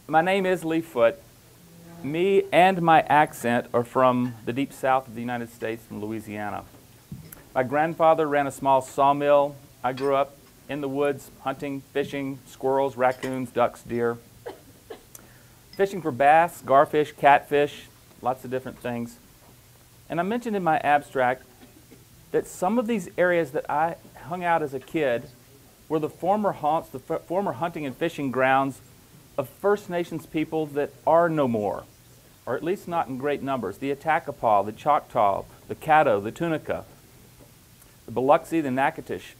My name is Lee Foote. Me and my accent are from the deep south of the United States, from Louisiana. My grandfather ran a small sawmill. I grew up in the woods hunting, fishing, squirrels, raccoons, ducks, deer. Fishing for bass, garfish, catfish, lots of different things. And I mentioned in my abstract that some of these areas that I hung out as a kid were the former haunts, the former hunting and fishing grounds of First Nations people that are no more, or at least not in great numbers. The Attakapaw, the Choctaw, the Caddo, the Tunica, the Biloxi, the Natchitoches.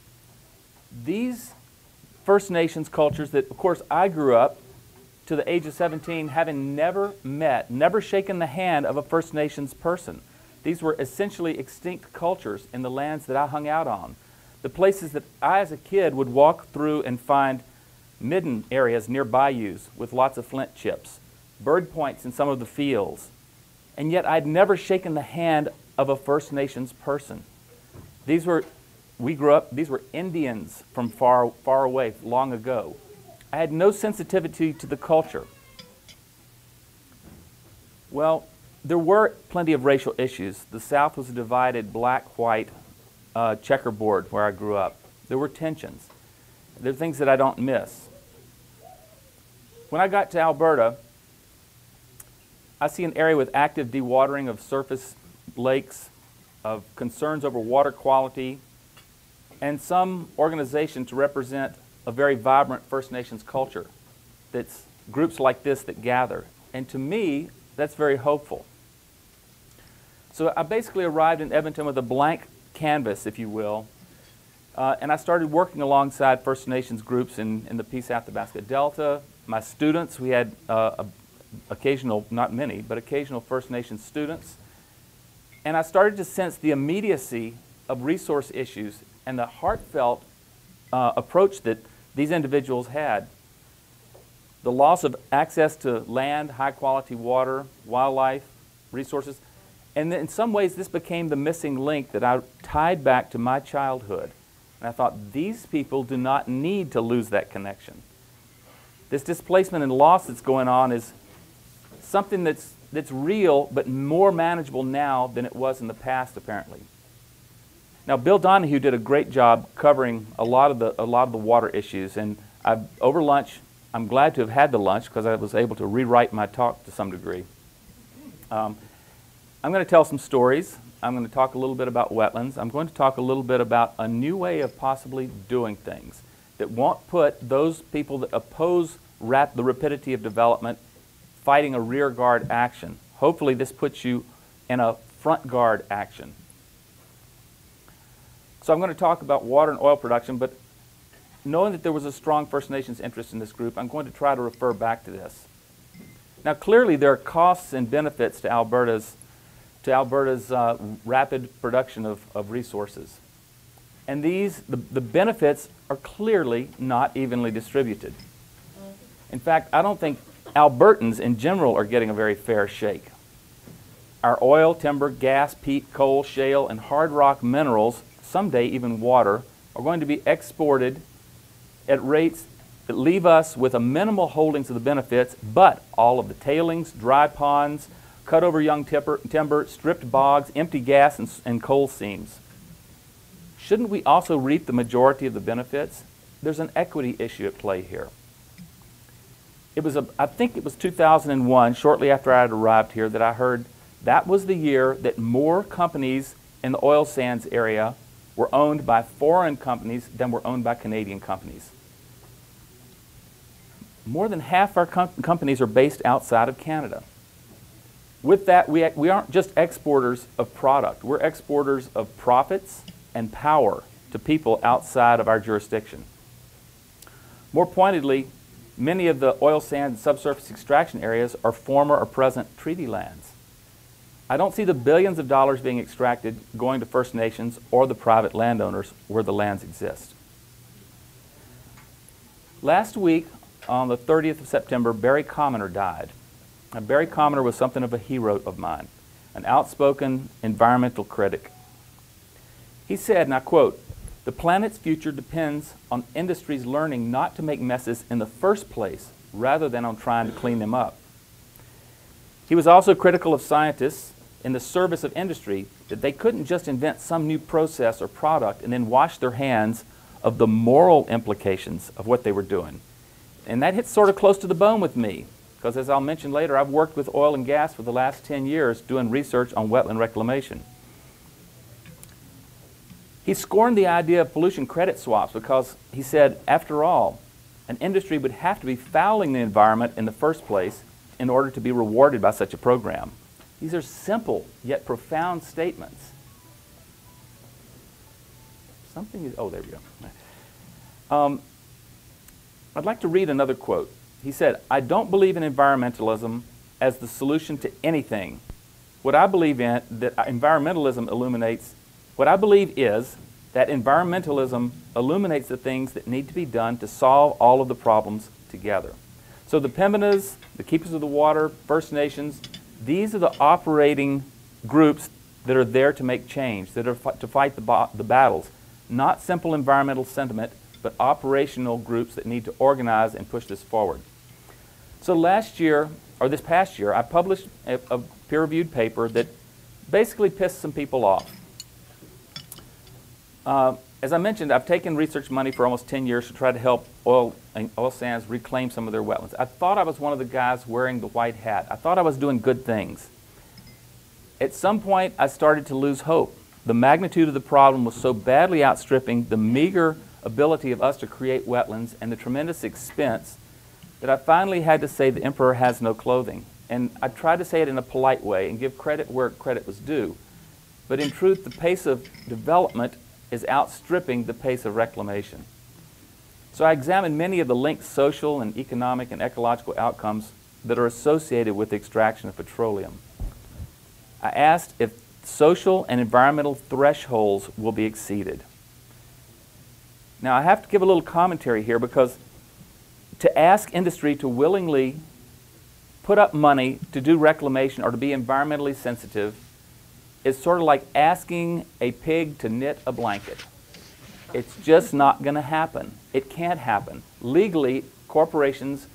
These First Nations cultures that, of course, I grew up to the age of 17 having never met, never shaken the hand of a First Nations person. These were essentially extinct cultures in the lands that I hung out on. The places that I, as a kid, would walk through and find midden areas near bayous with lots of flint chips, bird points in some of the fields, and yet I'd never shaken the hand of a First Nations person. These were Indians from far away, long ago. I had no sensitivity to the culture. Well, there were plenty of racial issues. The South was a divided black-white checkerboard where I grew up. There were tensions. There are things that I don't miss. When I got to Alberta, I see an area with active dewatering of surface lakes, of concerns over water quality, and some organization to represent a very vibrant First Nations culture. That's groups like this that gather. And to me, that's very hopeful. So I basically arrived in Edmonton with a blank canvas, if you will, and I started working alongside First Nations groups in the Peace Athabasca Delta. My students, we had occasional, not many, but occasional First Nations students. And I started to sense the immediacy of resource issues and the heartfelt approach that these individuals had. The loss of access to land, high-quality water, wildlife, resources. And in some ways, this became the missing link that I tied back to my childhood. And I thought, these people do not need to lose that connection. This displacement and loss that's going on is something that's real, but more manageable now than it was in the past, apparently. Now, Bill Donahue did a great job covering a lot of the water issues, and over lunch, I'm glad to have had the lunch because I was able to rewrite my talk to some degree. I'm going to tell some stories. I'm going to talk a little bit about wetlands. I'm going to talk a little bit about a new way of possibly doing things that won't put those people that oppose the rapidity of development fighting a rear guard action. Hopefully this puts you in a front guard action. So I'm going to talk about water and oil production, but knowing that there was a strong First Nations interest in this group, I'm going to try to refer back to this. Now clearly there are costs and benefits to Alberta's rapid production of resources. And the benefits are clearly not evenly distributed. In fact, I don't think Albertans in general are getting a very fair shake. Our oil, timber, gas, peat, coal, shale, and hard rock minerals, someday even water, are going to be exported at rates that leave us with a minimal holdings of the benefits, but all of the tailings, dry ponds, cut over young timber, stripped bogs, empty gas and coal seams. Shouldn't we also reap the majority of the benefits? There's an equity issue at play here. I think it was 2001, shortly after I had arrived here, that I heard that was the year that more companies in the oil sands area were owned by foreign companies than were owned by Canadian companies. More than half our companies are based outside of Canada. With that, we aren't just exporters of product. We're exporters of profits and power to people outside of our jurisdiction. More pointedly, many of the oil sand and subsurface extraction areas are former or present treaty lands. I don't see the billions of dollars being extracted going to First Nations or the private landowners where the lands exist. Last week, on the 30th of September, Barry Commoner died. Now, Barry Commoner was something of a hero of mine, an outspoken environmental critic. He said, and I quote, "The planet's future depends on industries learning not to make messes in the first place rather than on trying to clean them up. He was also critical of scientists in the service of industry, that they couldn't just invent some new process or product and then wash their hands of the moral implications of what they were doing. And that hits sort of close to the bone with me, because as I'll mention later, I've worked with oil and gas for the last 10 years doing research on wetland reclamation. He scorned the idea of pollution credit swaps because he said, after all, an industry would have to be fouling the environment in the first place in order to be rewarded by such a program. These are simple yet profound statements. Something is, oh, there we go. I'd like to read another quote. He said, "I don't believe in environmentalism as the solution to anything. What I believe in, that environmentalism illuminates, what I believe is that environmentalism illuminates the things that need to be done to solve all of the problems together." So the Pembina's, the Keepers of the Water, First Nations, these are the operating groups that are there to make change, that are to fight the battles. Not simple environmental sentiment, but operational groups that need to organize and push this forward. So last year, or this past year, I published a peer-reviewed paper that basically pissed some people off. As I mentioned, I've taken research money for almost 10 years to try to help oil sands reclaim some of their wetlands. I thought I was one of the guys wearing the white hat. I thought I was doing good things. At some point, I started to lose hope. The magnitude of the problem was so badly outstripping the meager ability of us to create wetlands and the tremendous expense that I finally had to say the emperor has no clothing. And I tried to say it in a polite way and give credit where credit was due. But in truth, the pace of development is outstripping the pace of reclamation. So I examined many of the linked social and economic and ecological outcomes that are associated with the extraction of petroleum. I asked if social and environmental thresholds will be exceeded. Now I have to give a little commentary here, because to ask industry to willingly put up money to do reclamation or to be environmentally sensitive is sort of like asking a pig to knit a blanket. It's just not going to happen. It can't happen. Legally, corporations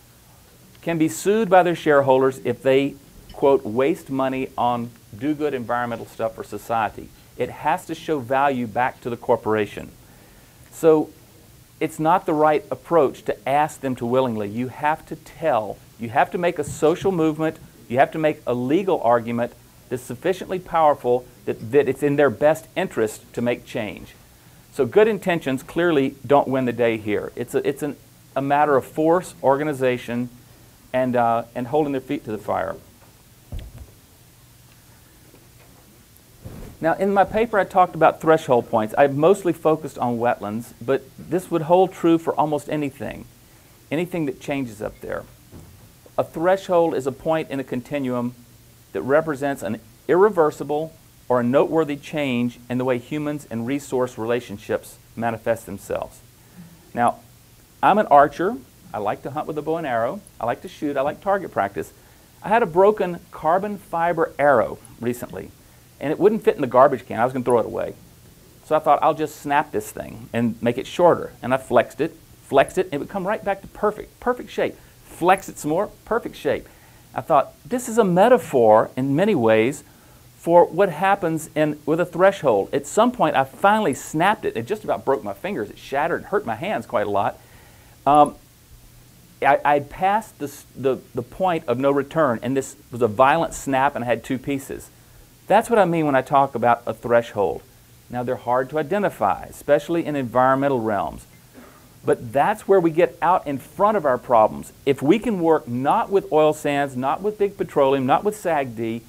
can be sued by their shareholders if they, quote, waste money on do-good environmental stuff for society. It has to show value back to the corporation. So it's not the right approach to ask them to willingly. You have to tell. You have to make a social movement. You have to make a legal argument that's sufficiently powerful that it's in their best interest to make change. So good intentions clearly don't win the day here. It's a matter of force, organization, and holding their feet to the fire. Now, in my paper, I talked about threshold points. I've mostly focused on wetlands, but this would hold true for almost anything that changes up there. A threshold is a point in a continuum that represents an irreversible or a noteworthy change in the way humans and resource relationships manifest themselves. Now, I'm an archer. I like to hunt with a bow and arrow. I like to shoot. I like target practice. I had a broken carbon fiber arrow recently, and it wouldn't fit in the garbage can. I was going to throw it away. So I thought, I'll just snap this thing and make it shorter. And I flexed it, and it would come right back to perfect shape. Flex it some more, perfect shape. I thought, this is a metaphor in many ways for what happens with a threshold. At some point, I finally snapped it. It just about broke my fingers. It shattered and hurt my hands quite a lot. I'd passed the point of no return, and this was a violent snap, and I had two pieces. That's what I mean when I talk about a threshold. Now, they're hard to identify, especially in environmental realms. But that's where we get out in front of our problems. If we can work not with oil sands, not with big petroleum, not with SAGD,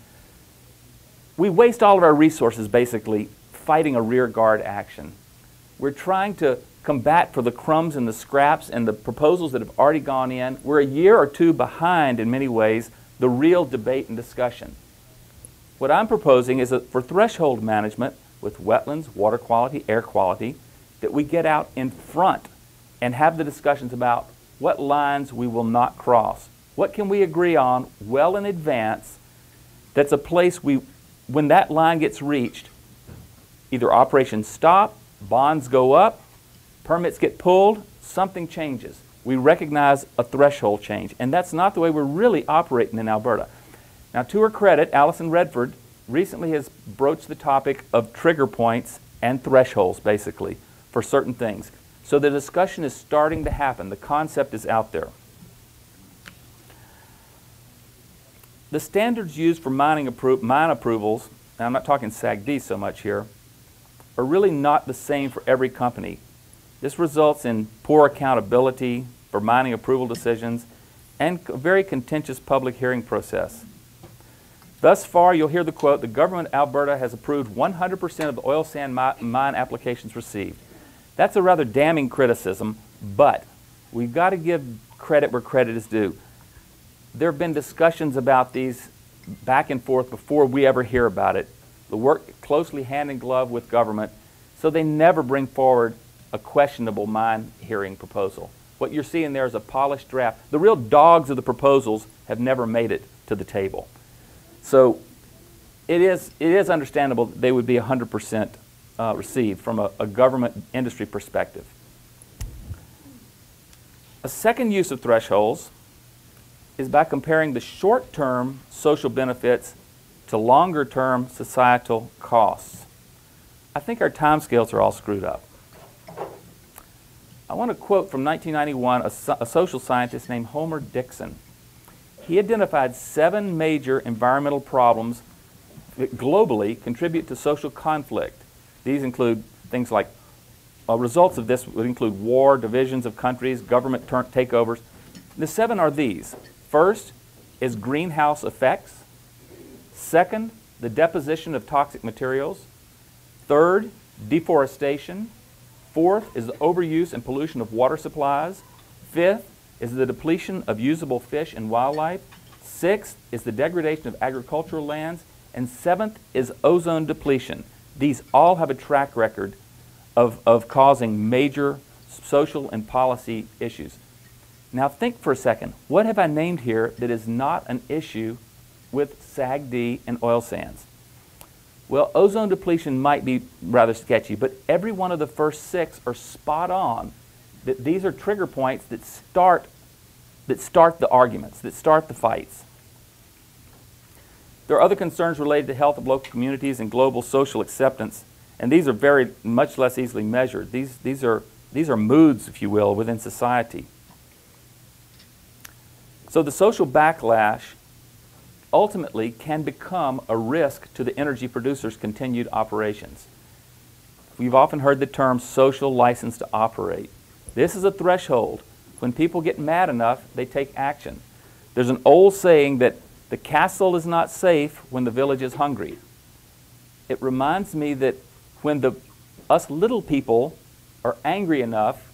we waste all of our resources basically fighting a rear guard action. We're trying to combat for the crumbs and the scraps and the proposals that have already gone in. We're a year or two behind in many ways the real debate and discussion. What I'm proposing is that for threshold management with wetlands, water quality, air quality, that we get out in front and have the discussions about what lines we will not cross. What can we agree on well in advance that's a place when that line gets reached, either operations stop, bonds go up, permits get pulled, something changes. we recognize a threshold change, and that's not the way we're really operating in Alberta. Now, to her credit, Alison Redford recently has broached the topic of trigger points and thresholds, basically, for certain things. So the discussion is starting to happen. The concept is out there. The standards used for mine approvals, and I'm not talking SAGD so much here, are really not the same for every company. This results in poor accountability for mining approval decisions and a very contentious public hearing process. Thus far, you'll hear the quote, "The government of Alberta has approved 100% of the oil sand mine applications received." That's a rather damning criticism, but we've got to give credit where credit is due. There have been discussions about these back and forth before we ever hear about it. They work closely hand in glove with government, so they never bring forward a questionable mine hearing proposal. What you're seeing there is a polished draft. The real dogs of the proposals have never made it to the table. So it is understandable that they would be 100% received from a government industry perspective. A second use of thresholds is by comparing the short-term social benefits to longer-term societal costs. I think our timescales are all screwed up. I want to quote from 1991 a social scientist named Homer Dixon. He identified 7 major environmental problems that globally contribute to social conflict. These include things like, results of this would include war, divisions of countries, government takeovers. The 7 are these. First is greenhouse effects. Second, the deposition of toxic materials. Third, deforestation. Fourth is the overuse and pollution of water supplies. Fifth is the depletion of usable fish and wildlife. Sixth is the degradation of agricultural lands. And seventh is ozone depletion. These all have a track record of causing major social and policy issues. Now think for a second. What have I named here that is not an issue with SAGD and oil sands? Well, ozone depletion might be rather sketchy, but every one of the first 6 are spot on. That these are trigger points that start the arguments, that start the fights. There are other concerns related to health of local communities and global social acceptance, and these are very much less easily measured. These are moods, if you will, within society. So the social backlash ultimately can become a risk to the energy producers' continued operations. We've often heard the term social license to operate. This is a threshold. When people get mad enough, they take action. There's an old saying that the castle is not safe when the village is hungry. It reminds me that when us little people are angry enough,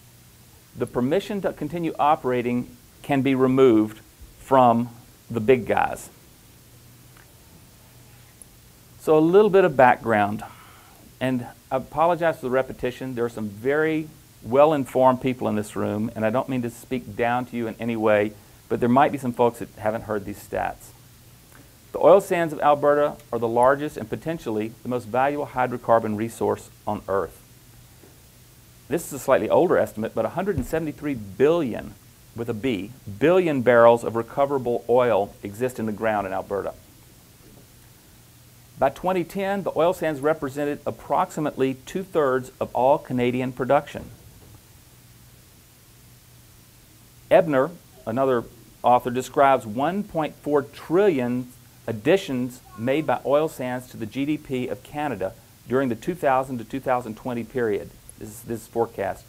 the permission to continue operating can be removed from the big guys. So a little bit of background, and I apologize for the repetition. There are some very well-informed people in this room, and I don't mean to speak down to you in any way, but there might be some folks that haven't heard these stats. The oil sands of Alberta are the largest and potentially the most valuable hydrocarbon resource on Earth. This is a slightly older estimate, but 173 billion, with a B, billion barrels of recoverable oil exist in the ground in Alberta. By 2010, the oil sands represented approximately 2/3 of all Canadian production. Ebner, another author, describes 1.4 trillion additions made by oil sands to the GDP of Canada during the 2000 to 2020 period. This is forecast.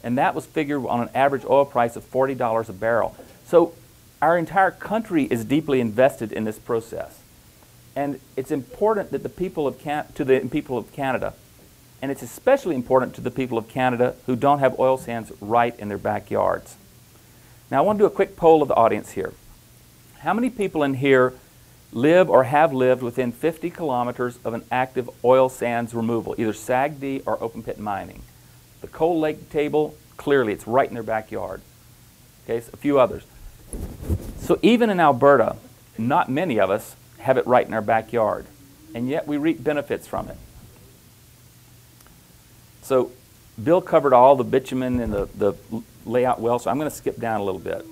And that was figured on an average oil price of $40 a barrel. So our entire country is deeply invested in this process. And it's important that the people of Canada, and it's especially important to the people of Canada who don't have oil sands right in their backyards. Now I want to do a quick poll of the audience here. How many people in here live or have lived within 50 kilometers of an active oil sands removal, either SAGD or open pit mining? The Coal Lake table, clearly it's right in their backyard. Okay, so a few others. So even in Alberta, not many of us have it right in our backyard, and yet we reap benefits from it. So Bill covered all the bitumen and the lay out well, so I'm going to skip down a little bit.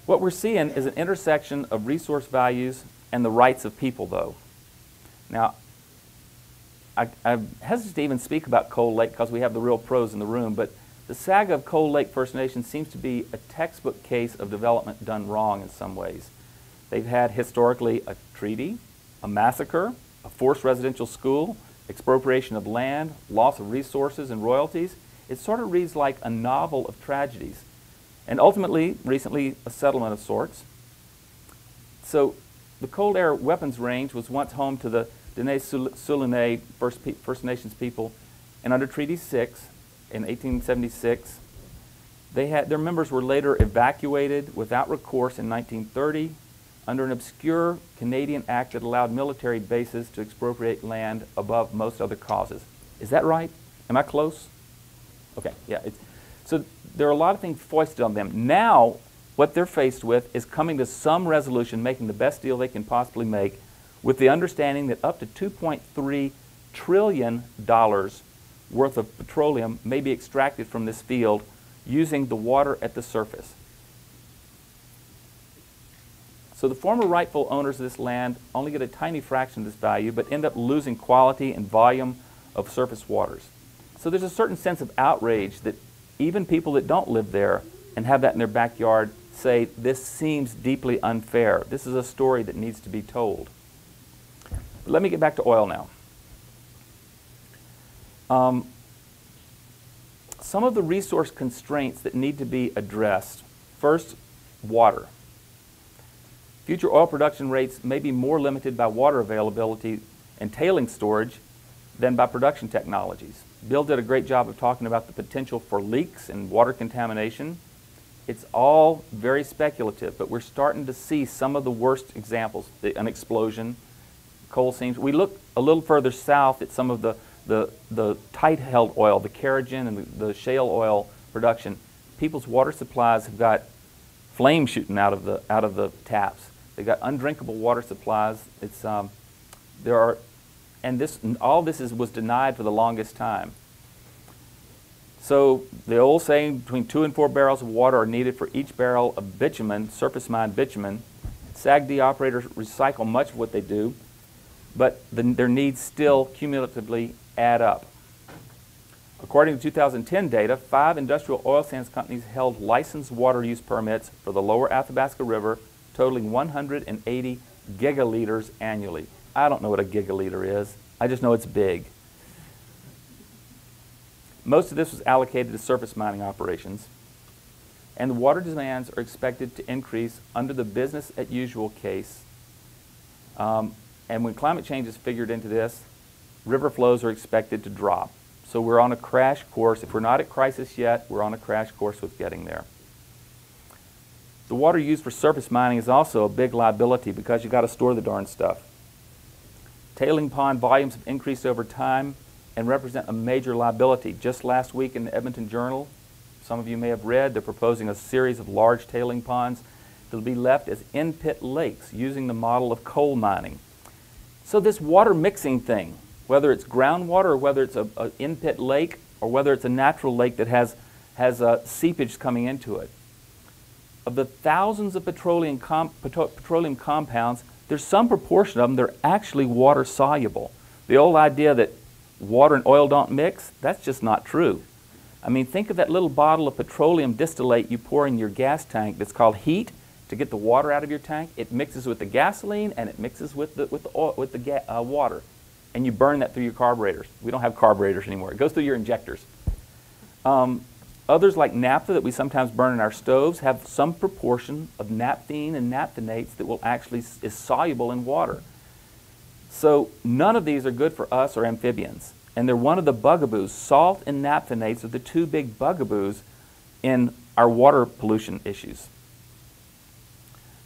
What we're seeing is an intersection of resource values and the rights of people, though. Now, I hesitate to even speak about Cold Lake because we have the real pros in the room, but the saga of Cold Lake First Nation seems to be a textbook case of development done wrong in some ways. They've had historically a treaty, a massacre, a forced residential school, expropriation of land, loss of resources and royalties. It sort of reads like a novel of tragedies. And ultimately, recently, a settlement of sorts. So the Cold Air Weapons Range was once home to the Dene-Sulune First Nations people, and under Treaty 6 in 1876, their members were later evacuated without recourse in 1930 under an obscure Canadian act that allowed military bases to expropriate land above most other causes. Is that right? Am I close? Okay, yeah. So there are a lot of things foisted on them. Now, what they're faced with is coming to some resolution, making the best deal they can possibly make, with the understanding that up to $2.3 trillion worth of petroleum may be extracted from this field using the water at the surface. So the former rightful owners of this land only get a tiny fraction of this value, but end up losing quality and volume of surface waters. So there's a certain sense of outrage that even people that don't live there and have that in their backyard say, this seems deeply unfair. This is a story that needs to be told. But let me get back to oil now. Some of the resource constraints that need to be addressed. First, water. Future oil production rates may be more limited by water availability and tailing storage than by production technologies. Bill did a great job of talking about the potential for leaks and water contamination. It's all very speculative, but we're starting to see some of the worst examples. An explosion, coal seams. We look a little further south at some of the tight-held oil, the Carrigan and the shale oil production. People's water supplies have got flames shooting out of the taps. They've got undrinkable water supplies. It's all this was denied for the longest time. So the old saying, between 2 and 4 barrels of water are needed for each barrel of bitumen, surface mine bitumen. SAGD operators recycle much of what they do, but their needs still cumulatively add up. According to 2010 data, 5 industrial oil sands companies held licensed water use permits for the lower Athabasca River, totaling 180 gigaliters annually. I don't know what a gigaliter is. I just know it's big. Most of this was allocated to surface mining operations, and the water demands are expected to increase under the business as usual case. And when climate change is figured into this, river flows are expected to drop. So we're on a crash course. If we're not at crisis yet, we're on a crash course with getting there. The water used for surface mining is also a big liability because you've got to store the darn stuff. Tailing pond volumes have increased over time and represent a major liability. Just last week in the Edmonton Journal, some of you may have read, they're proposing a series of large tailing ponds that will be left as in-pit lakes using the model of coal mining. So this water mixing thing, whether it's groundwater or whether it's an in-pit lake or whether it's a natural lake that has seepage coming into it, of the thousands of petroleum compounds, there's some proportion of them that are actually water soluble. The old idea that water and oil don't mix, that's just not true. I mean, think of that little bottle of petroleum distillate you pour in your gas tank that's called heat to get the water out of your tank. It mixes with the gasoline and it mixes with the water. And you burn that through your carburetors. We don't have carburetors anymore. It goes through your injectors. Others, like naphtha that we sometimes burn in our stoves, have some proportion of naphthene and naphthanates that will actually is soluble in water. So none of these are good for us or amphibians. And they're one of the bugaboos. Salt and naphthanates are the 2 big bugaboos in our water pollution issues.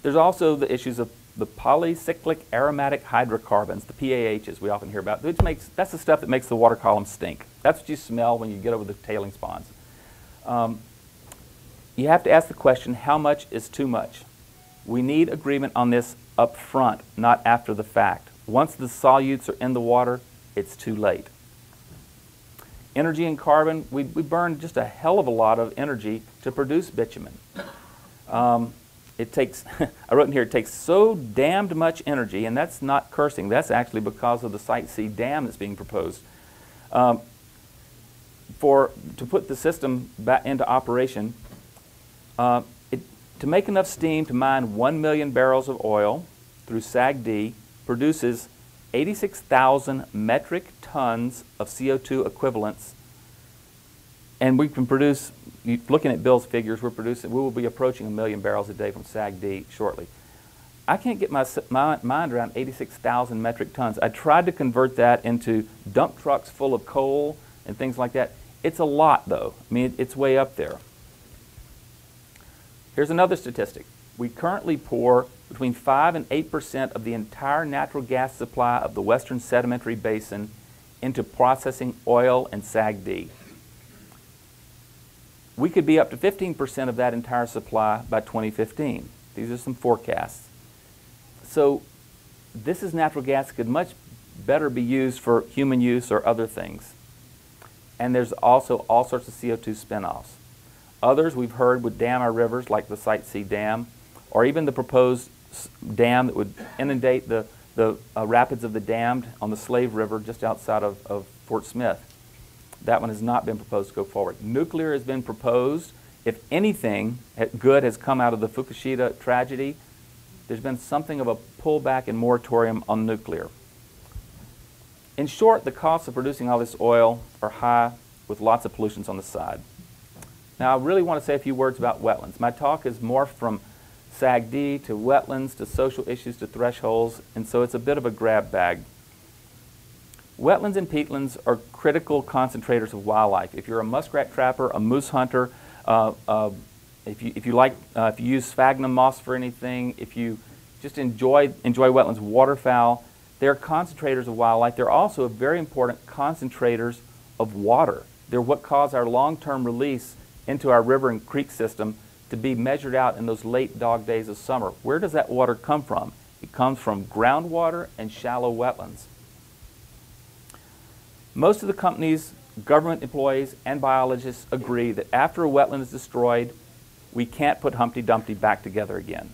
There's also the issues of the polycyclic aromatic hydrocarbons, the PAHs we often hear about. That's the stuff that makes the water column stink. That's what you smell when you get over the tailings ponds. You have to ask the question, how much is too much? We need agreement on this up front, not after the fact. Once the solutes are in the water, it's too late. Energy and carbon, we burn just a hell of a lot of energy to produce bitumen. It takes, I wrote in here, it takes so damned much energy, and that's not cursing, that's actually because of the Site C dam that's being proposed. To put the system back into operation, to make enough steam to mine 1 million barrels of oil through SAGD produces 86,000 metric tons of CO2 equivalents, and we can produce, looking at Bill's figures, we will be approaching 1 million barrels a day from SAGD shortly. I can't get my mind around 86,000 metric tons. I tried to convert that into dump trucks full of coal and things like that. It's a lot, though. I mean, it's way up there. Here's another statistic. We currently pour between 5 and 8% of the entire natural gas supply of the Western Sedimentary Basin into processing oil and SAGD. We could be up to 15% of that entire supply by 2015. These are some forecasts. So this is natural gas that could much better be used for human use or other things. And there's also all sorts of CO2 spin-offs. Others we've heard would dam our rivers, like the Site C dam, or even the proposed dam that would inundate the rapids of the Damned on the Slave River just outside of Fort Smith. That one has not been proposed to go forward. Nuclear has been proposed. If anything good has come out of the Fukushima tragedy, there's been something of a pullback and moratorium on nuclear. In short, the costs of producing all this oil are high with lots of pollutions on the side. Now, I really want to say a few words about wetlands. My talk is morphed from SAGD to wetlands to social issues to thresholds, and so it's a bit of a grab bag. Wetlands and peatlands are critical concentrators of wildlife. If you're a muskrat trapper, a moose hunter, if you use sphagnum moss for anything, if you just enjoy wetlands, waterfowl, they're concentrators of wildlife. They're also very important concentrators of water. They're what cause our long-term release into our river and creek system to be measured out in those late dog days of summer. Where does that water come from? It comes from groundwater and shallow wetlands. Most of the companies, government employees, and biologists agree that after a wetland is destroyed, we can't put Humpty Dumpty back together again.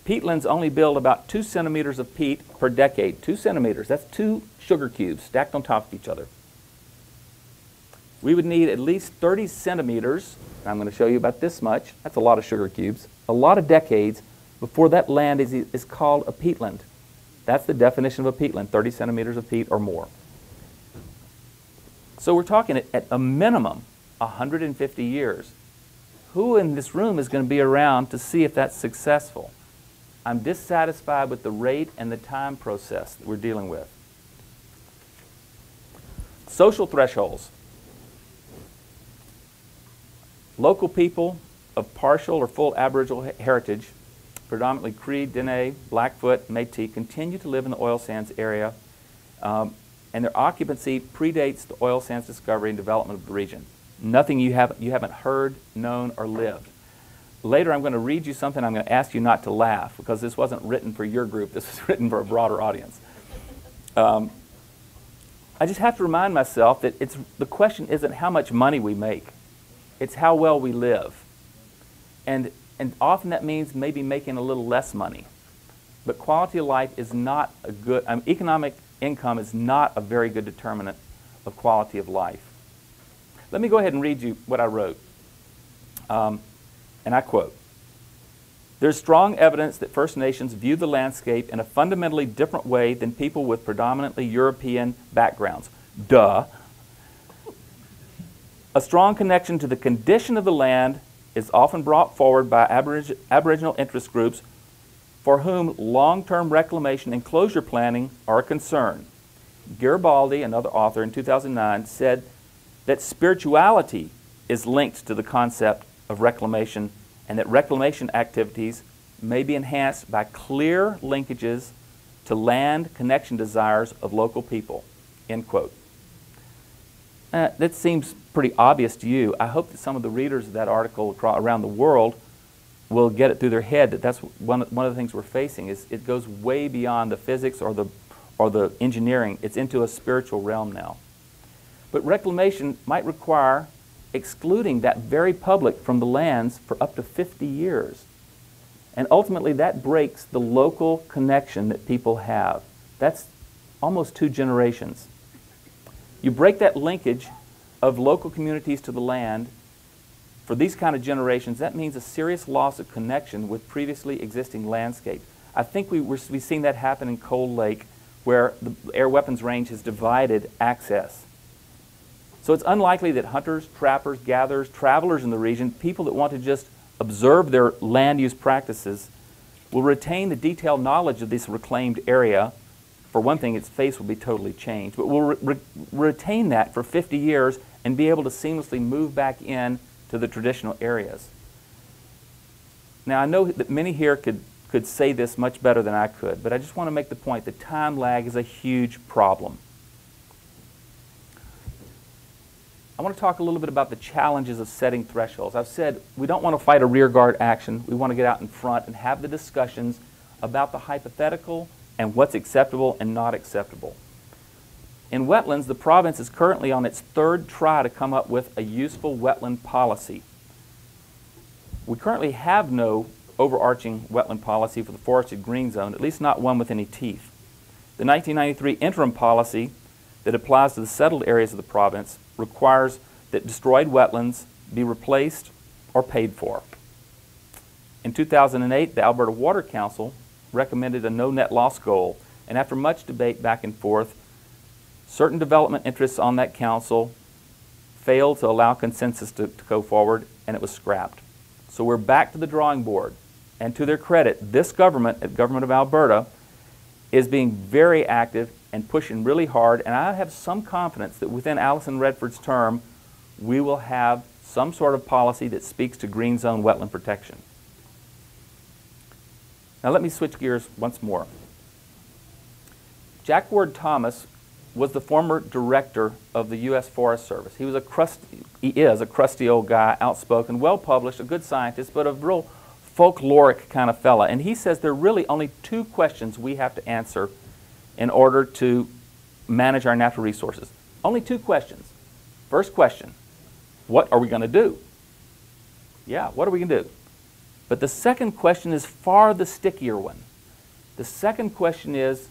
Peatlands only build about 2 centimeters of peat per decade. 2 centimeters, that's 2 sugar cubes stacked on top of each other. We would need at least 30 centimeters, and I'm going to show you about this much, that's a lot of sugar cubes, a lot of decades before that land is called a peatland. That's the definition of a peatland, 30 centimeters of peat or more. So we're talking at a minimum 150 years. Who in this room is going to be around to see if that's successful? I'm dissatisfied with the rate and the time process that we're dealing with. Social thresholds. Local people of partial or full Aboriginal heritage, predominantly Cree, Dene, Blackfoot, Métis, continue to live in the oil sands area, and their occupancy predates the oil sands discovery and development of the region. Nothing you haven't heard, known, or lived. Later I'm going to read you something. I'm going to ask you not to laugh because this wasn't written for your group. This was written for a broader audience. I just have to remind myself that the question isn't how much money we make. It's how well we live. And often that means maybe making a little less money. But quality of life is not a good, economic income is not a very good determinant of quality of life. Let me go ahead and read you what I wrote. And I quote, "There's strong evidence that First Nations view the landscape in a fundamentally different way than people with predominantly European backgrounds." Duh. "A strong connection to the condition of the land is often brought forward by Aboriginal interest groups for whom long-term reclamation and closure planning are a concern." Garibaldi, another author in 2009, said that spirituality is linked to the concept of reclamation and that reclamation activities may be enhanced by clear linkages to land connection desires of local people, end quote. That seems pretty obvious to you. I hope that some of the readers of that article around the world will get it through their head that that's one of the things we're facing is it goes way beyond the physics or the engineering. It's into a spiritual realm now. But reclamation might require excluding that very public from the lands for up to 50 years. And ultimately that breaks the local connection that people have. That's almost 2 generations. You break that linkage of local communities to the land for these kind of generations, that means a serious loss of connection with previously existing landscape. I think we've seen that happen in Cold Lake, where the air weapons range has divided access. So it's unlikely that hunters, trappers, gatherers, travelers in the region, people that want to just observe their land use practices, will retain the detailed knowledge of this reclaimed area. For one thing, its face will be totally changed, but will retain that for 50 years and be able to seamlessly move back in to the traditional areas. Now, I know that many here could say this much better than I could, but I just want to make the point that time lag is a huge problem. I want to talk a little bit about the challenges of setting thresholds. I've said we don't want to fight a rearguard action. We want to get out in front and have the discussions about the hypothetical and what's acceptable and not acceptable. In wetlands, the province is currently on its 3rd try to come up with a useful wetland policy. We currently have no overarching wetland policy for the forested green zone, at least not one with any teeth. The 1993 interim policy that applies to the settled areas of the province requires that destroyed wetlands be replaced or paid for. In 2008, the Alberta Water Council recommended a no net loss goal, and after much debate back and forth, certain development interests on that council failed to allow consensus to go forward, and it was scrapped. So we're back to the drawing board, and to their credit, this government, the government of Alberta, is being very active and pushing really hard, and I have some confidence that within Alison Redford's term, we will have some sort of policy that speaks to green zone wetland protection. Now let me switch gears once more. Jack Ward Thomas was the former director of the U.S. Forest Service. He is a crusty old guy, outspoken, well-published, a good scientist, but a real folkloric kind of fella. And he says there are really only 2 questions we have to answer in order to manage our natural resources. Only 2 questions. First question, what are we going to do? Yeah, what are we going to do? But the second question is far the stickier one. The second question is,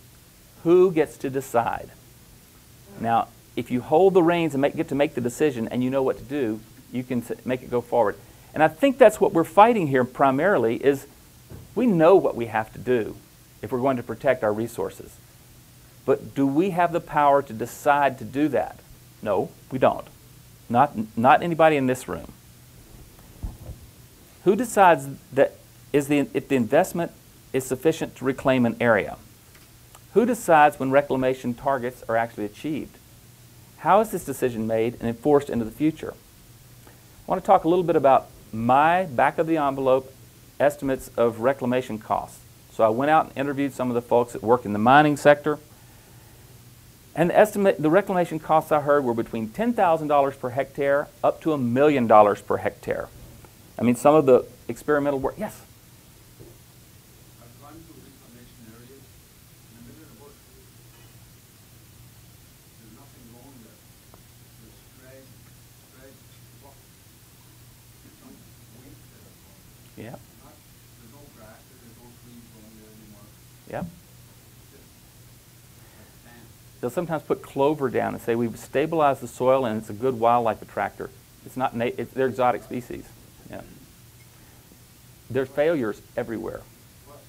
who gets to decide? Now, if you hold the reins and get to make the decision and you know what to do, you can make it go forward. And I think that's what we're fighting here primarily is we know what we have to do if we're going to protect our resources. But do we have the power to decide to do that? No, we don't. Not anybody in this room. Who decides that if the investment is sufficient to reclaim an area? Who decides when reclamation targets are actually achieved? How is this decision made and enforced into the future? I want to talk a little bit about my back-of-the-envelope estimates of reclamation costs. So I went out and interviewed some of the folks that work in the mining sector, and the reclamation costs I heard were between $10,000 per hectare up to $1 million per hectare. I mean, some of the experimental work, yes? I've gone to reclamation areas, in the middle of the bush, there's nothing wrong there. There's spread, rock, some weeds that are gone. Yeah. There's no grass there, there's no trees growing there anymore. Yeah. It's just like sand. They'll sometimes put clover down and say we've stabilized the soil and it's a good wildlife attractor. It's not they're exotic species. Yeah. There's failures everywhere. But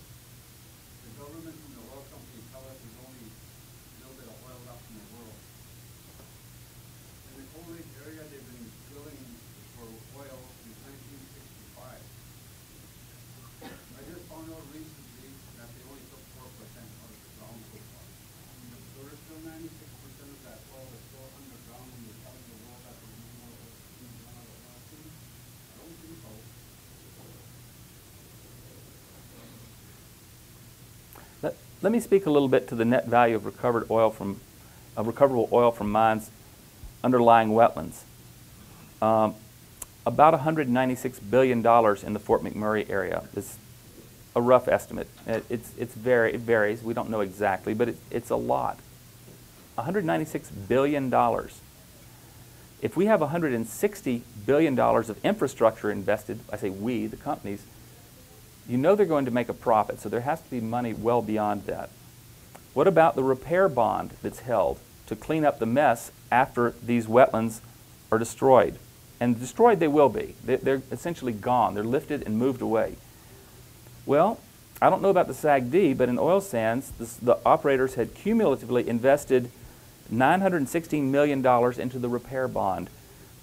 the government and the oil companies tell us there's only a little bit of oil left in the world. In the Cold Lake area, they've been drilling for oil since 1965. I just found out recently that they only took 4% out of the ground so far. So there's still 96% of that oil that's still underground when you're telling the world that there's no more oil being run out of oil. I don't think so. Let me speak a little bit to the net value of recoverable oil from mines underlying wetlands. About $196 billion in the Fort McMurray area is a rough estimate. It varies. We don't know exactly, but it's a lot. $196 billion. If we have $160 billion of infrastructure invested, I say we, the companies, you know they're going to make a profit, so there has to be money well beyond that. What about the repair bond that's held to clean up the mess after these wetlands are destroyed? And destroyed they will be. They're essentially gone. They're lifted and moved away. Well, I don't know about the SAGD, but in oil sands, the operators had cumulatively invested $916 million into the repair bond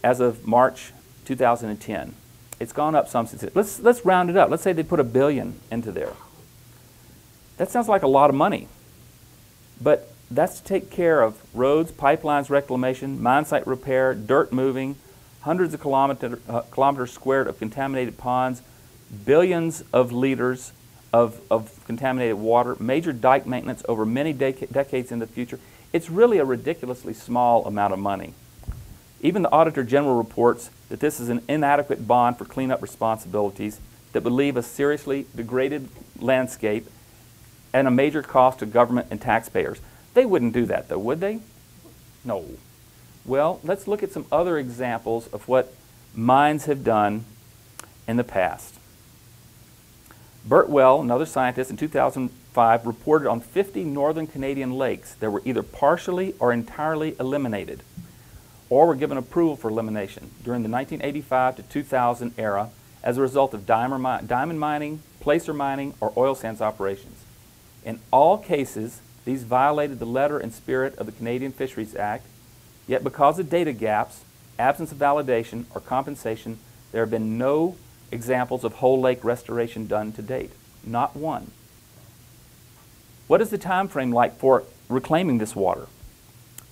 as of March 2010. It's gone up some since then. Let's round it up. Let's say they put $1 billion into there. That sounds like a lot of money. But that's to take care of roads, pipelines reclamation, mine site repair, dirt moving, hundreds of kilometers squared of contaminated ponds, billions of liters of contaminated water, major dike maintenance over many decades in the future. It's really a ridiculously small amount of money. Even the Auditor General reports that this is an inadequate bond for cleanup responsibilities that would leave a seriously degraded landscape and a major cost to government and taxpayers. They wouldn't do that, though, would they? No. Well, let's look at some other examples of what mines have done in the past. Bert Well, another scientist, in 2005 reported on 50 northern Canadian lakes that were either partially or entirely eliminated, or were given approval for elimination during the 1985 to 2000 era as a result of diamond mining, placer mining, or oil sands operations. In all cases, these violated the letter and spirit of the Canadian Fisheries Act, yet because of data gaps, absence of validation, or compensation, there have been no examples of whole lake restoration done to date. Not one. What is the time frame like for reclaiming this water?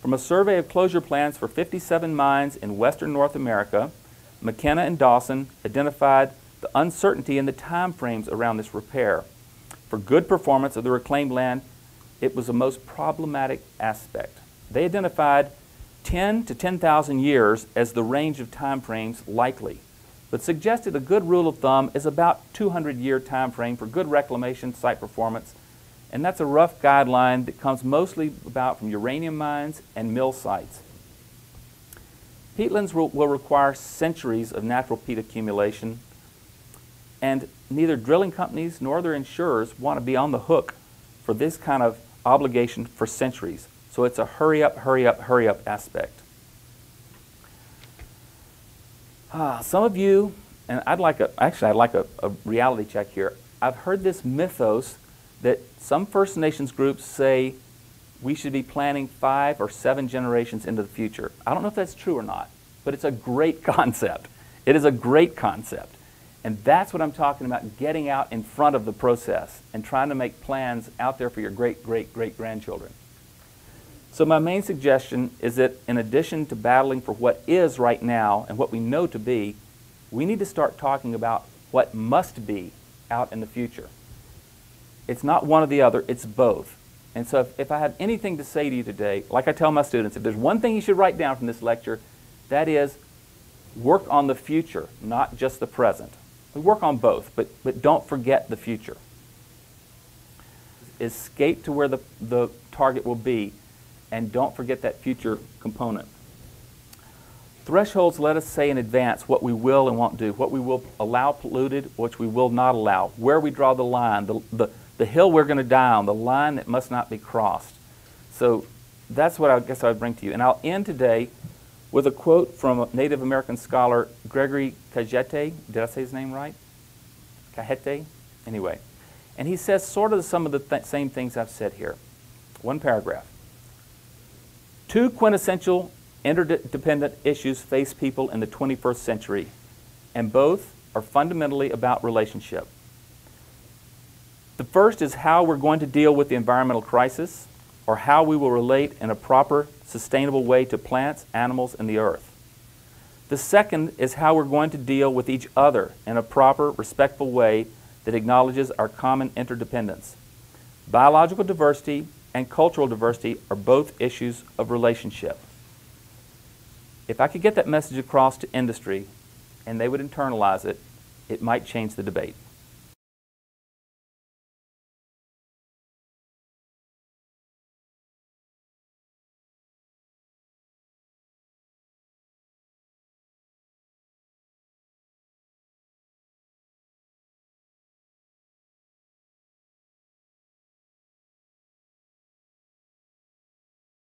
From a survey of closure plans for 57 mines in western North America, McKenna and Dawson identified the uncertainty in the time frames around this repair. For good performance of the reclaimed land, it was the most problematic aspect. They identified 10 to 10,000 years as the range of time frames likely, but suggested a good rule of thumb is about 200-year time frame for good reclamation site performance, and that's a rough guideline that comes mostly about from uranium mines and mill sites. Peatlands will require centuries of natural peat accumulation, and neither drilling companies nor their insurers want to be on the hook for this kind of obligation for centuries. So it's a hurry up, hurry up, hurry up aspect. Some of you, and I'd like a reality check here. I've heard this mythos that some First Nations groups say we should be planning 5 or 7 generations into the future. I don't know if that's true or not, but it's a great concept. It is a great concept. And that's what I'm talking about, getting out in front of the process and trying to make plans out there for your great-great-great-grandchildren. So my main suggestion is that in addition to battling for what is right now and what we know to be, we need to start talking about what must be out in the future. It's not one or the other, it's both. And so if I have anything to say to you today, like I tell my students, if there's one thing you should write down from this lecture, that is work on the future, not just the present. We work on both, but don't forget the future. Escape to where the target will be, and don't forget that future component. Thresholds let us say in advance what we will and won't do, what we will allow polluted, which we will not allow, where we draw the line, the hill we're going to die on, the line that must not be crossed. So that's what I guess I would bring to you. And I'll end today with a quote from a Native American scholar, Gregory Cajete. Did I say his name right? Cajete? Anyway. And he says sort of some of the same things I've said here. One paragraph. 2 quintessential interdependent issues face people in the 21st century, and both are fundamentally about relationship. The first is how we're going to deal with the environmental crisis, or how we will relate in a proper, sustainable way to plants, animals, and the earth. The second is how we're going to deal with each other in a proper, respectful way that acknowledges our common interdependence. Biological diversity and cultural diversity are both issues of relationship. If I could get that message across to industry and they would internalize it, it might change the debate.